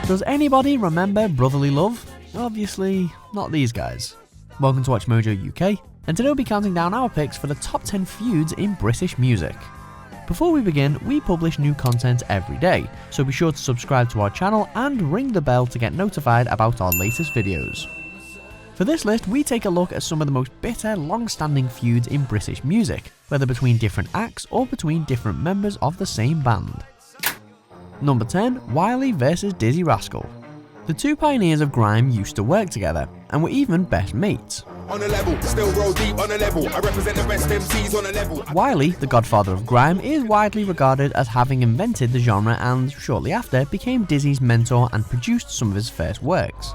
Does anybody remember Brotherly Love? Obviously, not these guys. Welcome to Watch Mojo UK, and today we'll be counting down our picks for the top 10 feuds in British music. Before we begin, we publish new content every day, so be sure to subscribe to our channel and ring the bell to get notified about our latest videos. For this list, we take a look at some of the most bitter, long-standing feuds in British music, whether between different acts or between different members of the same band. Number 10, Wiley vs Dizzee Rascal. The two pioneers of grime used to work together, and were even best mates. On a level, still roll deep on a level. I represent the best MCs on a level. Wiley, the godfather of grime, is widely regarded as having invented the genre and, shortly after, became Dizzee's mentor and produced some of his first works.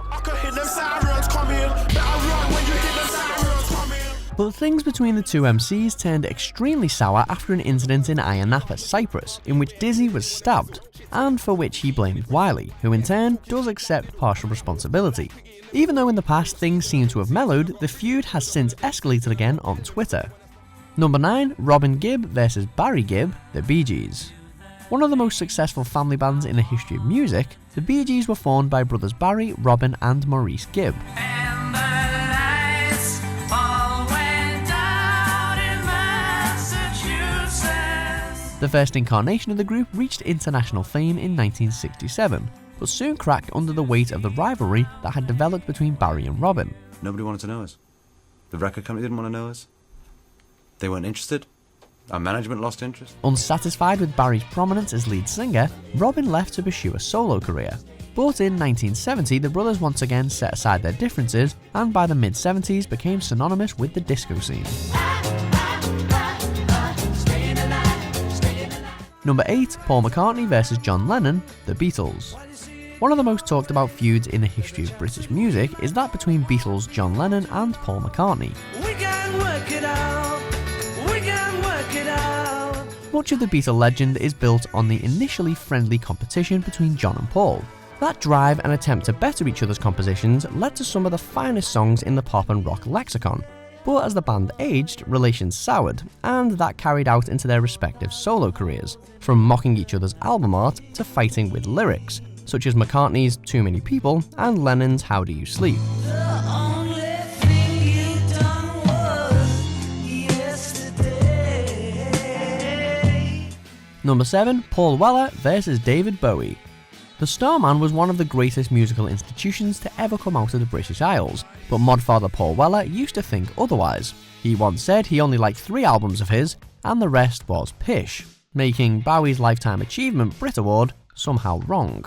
But things between the two MCs turned extremely sour after an incident in Ayia Napa, Cyprus, in which Dizzee was stabbed, and for which he blamed Wiley, who in turn does accept partial responsibility. Even though in the past things seem to have mellowed, the feud has since escalated again on Twitter. Number 9, Robin Gibb vs Barry Gibb, the Bee Gees. One of the most successful family bands in the history of music, the Bee Gees were formed by brothers Barry, Robin and Maurice Gibb. The first incarnation of the group reached international fame in 1967, but soon cracked under the weight of the rivalry that had developed between Barry and Robin. Nobody wanted to know us. The record company didn't want to know us. They weren't interested. Our management lost interest. Unsatisfied with Barry's prominence as lead singer, Robin left to pursue a solo career. But in 1970, the brothers once again set aside their differences, and by the mid-70s became synonymous with the disco scene. Number 8, Paul McCartney vs John Lennon, the Beatles. One of the most talked about feuds in the history of British music is that between Beatles John Lennon and Paul McCartney. We can work it out. We can work it out. Much of the Beatle legend is built on the initially friendly competition between John and Paul. That drive and attempt to better each other's compositions led to some of the finest songs in the pop and rock lexicon. But as the band aged, relations soured, and that carried out into their respective solo careers, from mocking each other's album art to fighting with lyrics, such as McCartney's Too Many People and Lennon's How Do You Sleep. Number 7, Paul Weller vs David Bowie. The Starman was one of the greatest musical institutions to ever come out of the British Isles, but modfather Paul Weller used to think otherwise. He once said he only liked 3 albums of his, and the rest was pish, making Bowie's Lifetime Achievement Brit Award somehow wrong.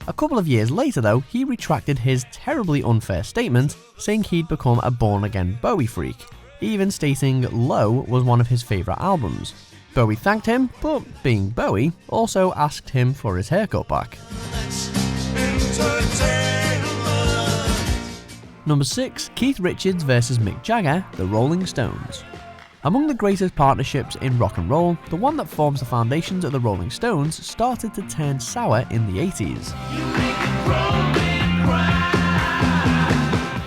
A couple of years later though, he retracted his terribly unfair statement, saying he'd become a born-again Bowie freak, even stating Low was one of his favourite albums. Bowie thanked him, but being Bowie, also asked him for his haircut back. Number 6, Keith Richards vs Mick Jagger, the Rolling Stones. Among the greatest partnerships in rock and roll, the one that forms the foundations of the Rolling Stones started to turn sour in the 80s.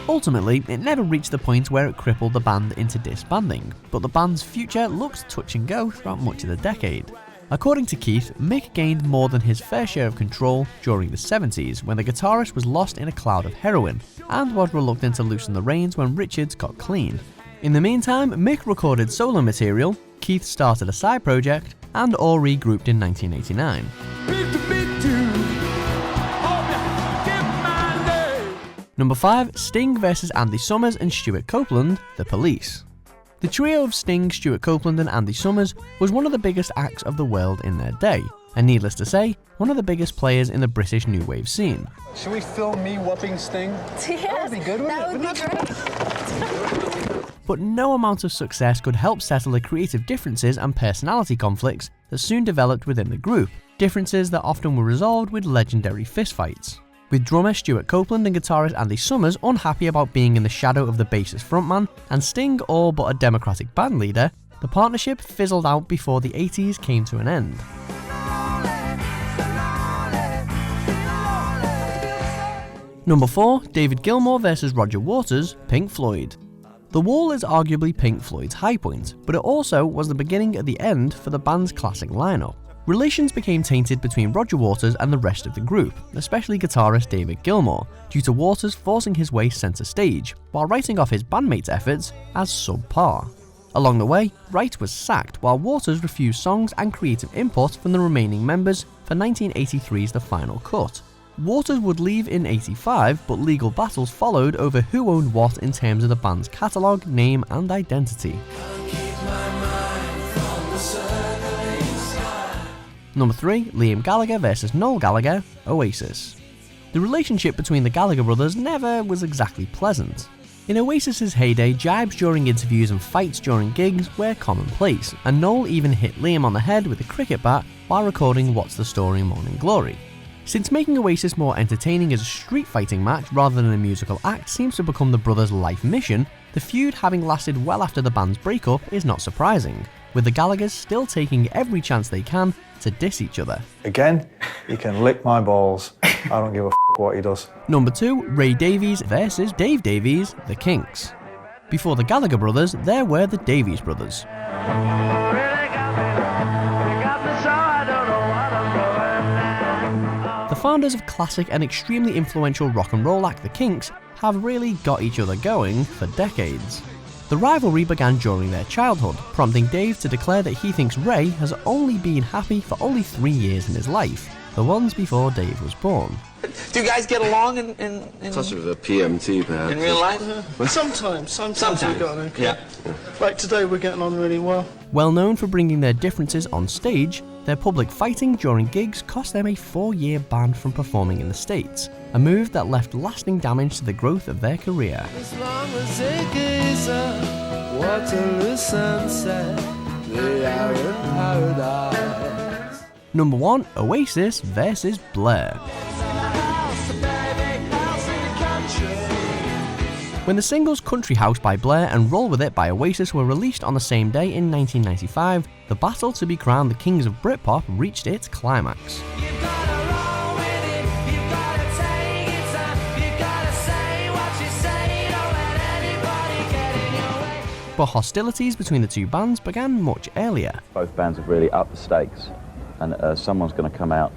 Ultimately, it never reached the point where it crippled the band into disbanding, but the band's future looked touch and go throughout much of the decade. According to Keith, Mick gained more than his fair share of control during the 70s when the guitarist was lost in a cloud of heroin, and was reluctant to loosen the reins when Richards got clean. In the meantime, Mick recorded solo material, Keith started a side project, and all regrouped in 1989. Number 5, Sting vs Andy Summers and Stewart Copeland, The Police. The trio of Sting, Stewart Copeland and Andy Summers was one of the biggest acts of the world in their day, and needless to say, one of the biggest players in the British new wave scene. Should we film me whooping Sting? Yes, that would be good, wouldn't it? That would be great. But no amount of success could help settle the creative differences and personality conflicts that soon developed within the group, differences that often were resolved with legendary fistfights. With drummer Stewart Copeland and guitarist Andy Summers unhappy about being in the shadow of the bassist frontman, and Sting all but a democratic band leader, the partnership fizzled out before the 80s came to an end. Number 4, David Gilmour vs Roger Waters, Pink Floyd. The Wall is arguably Pink Floyd's high point, but it also was the beginning of the end for the band's classic lineup. Relations became tainted between Roger Waters and the rest of the group, especially guitarist David Gilmour, due to Waters forcing his way centre stage, while writing off his bandmates' efforts as subpar. Along the way, Wright was sacked while Waters refused songs and creative input from the remaining members for 1983's The Final Cut. Waters would leave in '85, but legal battles followed over who owned what in terms of the band's catalogue, name and identity. Number 3, Liam Gallagher vs Noel Gallagher, Oasis. The relationship between the Gallagher brothers never was exactly pleasant. In Oasis's heyday, jibes during interviews and fights during gigs were commonplace, and Noel even hit Liam on the head with a cricket bat while recording What's the Story Morning Glory. Since making Oasis more entertaining as a street fighting match rather than a musical act seems to become the brothers' life mission, the feud having lasted well after the band's breakup is not surprising, with the Gallaghers still taking every chance they can to diss each other. Again, he can lick my balls. I don't give a what he does. Number 2, Ray Davies vs Dave Davies, the Kinks. Before the Gallagher brothers, there were the Davies brothers. The founders of classic and extremely influential rock and roll act the Kinks have really got each other going for decades. The rivalry began during their childhood, prompting Dave to declare that he thinks Ray has only been happy for only 3 years in his life, the ones before Dave was born. Do you guys get along in Touch of a PMT, perhaps. in real life? Sometimes we got on okay. Yeah. Like today we're getting on really well. Well known for bringing their differences on stage, their public fighting during gigs cost them a 4-year ban from performing in the States, a move that left lasting damage to the growth of their career. As long as it gives a Waterloo sunset, they are in paradise. Number 1, Oasis vs Blair. When the singles Country House by Blair and Roll With It by Oasis were released on the same day in 1995, the battle to be crowned the kings of Britpop reached its climax. But hostilities between the two bands began much earlier. Both bands have really upped the stakes, and someone's going to come out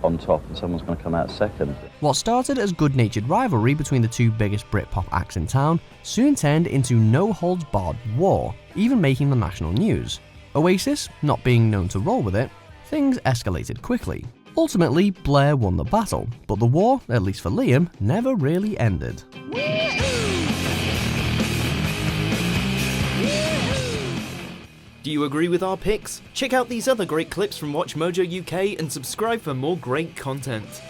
on top and someone's going to come out second. What started as good-natured rivalry between the two biggest Britpop acts in town soon turned into no-holds-barred war, even making the national news. Oasis not being known to roll with it, things escalated quickly. Ultimately, Blair won the battle, but the war, at least for Liam, never really ended. Do you agree with our picks? Check out these other great clips from Watch Mojo UK and subscribe for more great content.